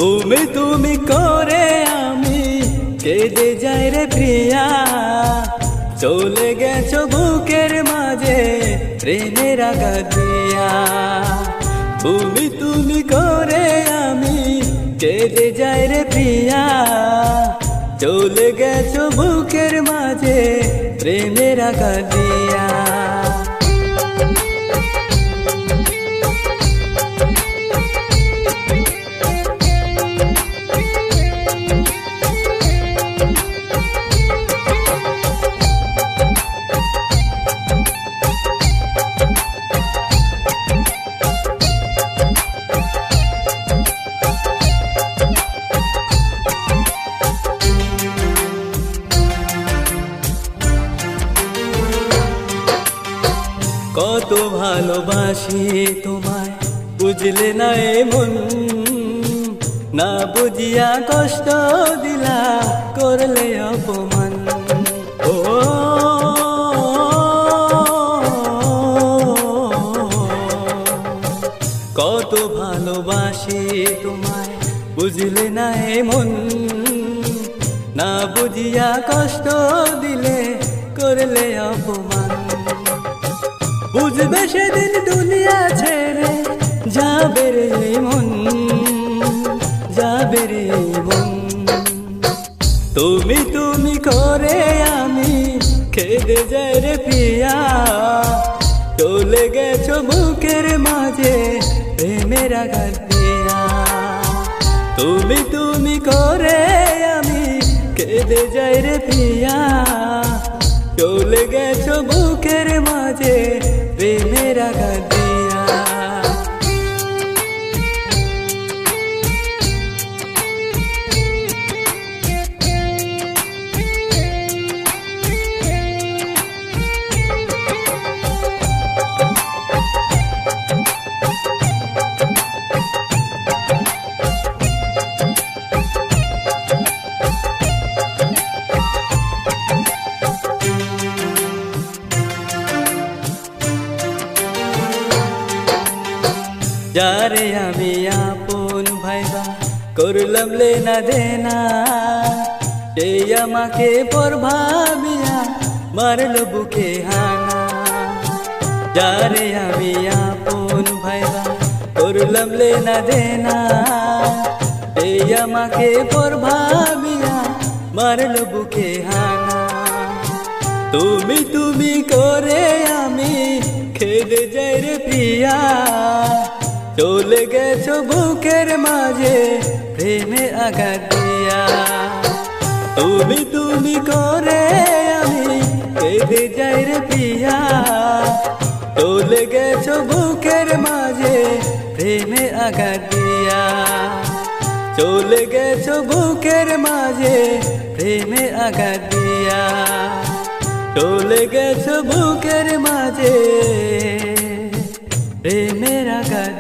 তুমি তুমি করে আমি কেঁদে যাই রে প্রিয়া, চলে গেছো বুকের মাঝে প্রেমের আঘাত দিয়া। তুমি তুমি করে আমি কেঁদে যাই রে প্রিয়া, চলে গেছো বুকের মাঝে প্রেমের আঘাত দিয়া। কত ভালোবাসি তোমায় বুঝলে না এমন, না বুঝিয়া কষ্ট দিলা করলে অপমান। ও কত ভালোবাসি তোমায় বুঝলে না এমন, না বুঝিয়া কষ্ট দিলে করলে অপমান। বুঝবে সেদিন দুনিয়া ছেড়ে যাবে রে মন, যাবে রে মন। তুমি তুমি করে আমি কেঁদে যাই রে প্রিয়া, চলে গেছো বুকের মাঝে প্রেমের আঘাত দিয়া। তুমি তুমি করে আমি কেঁদে যাই রে প্রিয়া, চলে গেছো বুকের মাঝে প্রেমের আঘাত দিয়া। যারে আমি আপন ভাইবা করলাম লেনা দেনা, সেই আমাকে পর ভাবিয়া মারলো বুকে হানা। যারে আমি আপন ভাইবা করলাম লেনা দেনা, সেই আমাকে পর ভাবিয়া মারলো বুকে হানা। তুমি তুমি করে আমি কেঁদে যাই রে প্রিয়া, চলে গেছো বুকের মাঝে প্রেমের আঘাত দিয়া। তুমি তুমি করে আমি কেঁদে যাই রে প্রিয়া, চলে গেছো বুকের মাঝে প্রেমের আঘাত দিয়া। চলে গেছো বুকের মাঝে প্রেমের আঘাত দিয়া, চলে গেছো বুকের মাঝে প্রেমের আঘাত।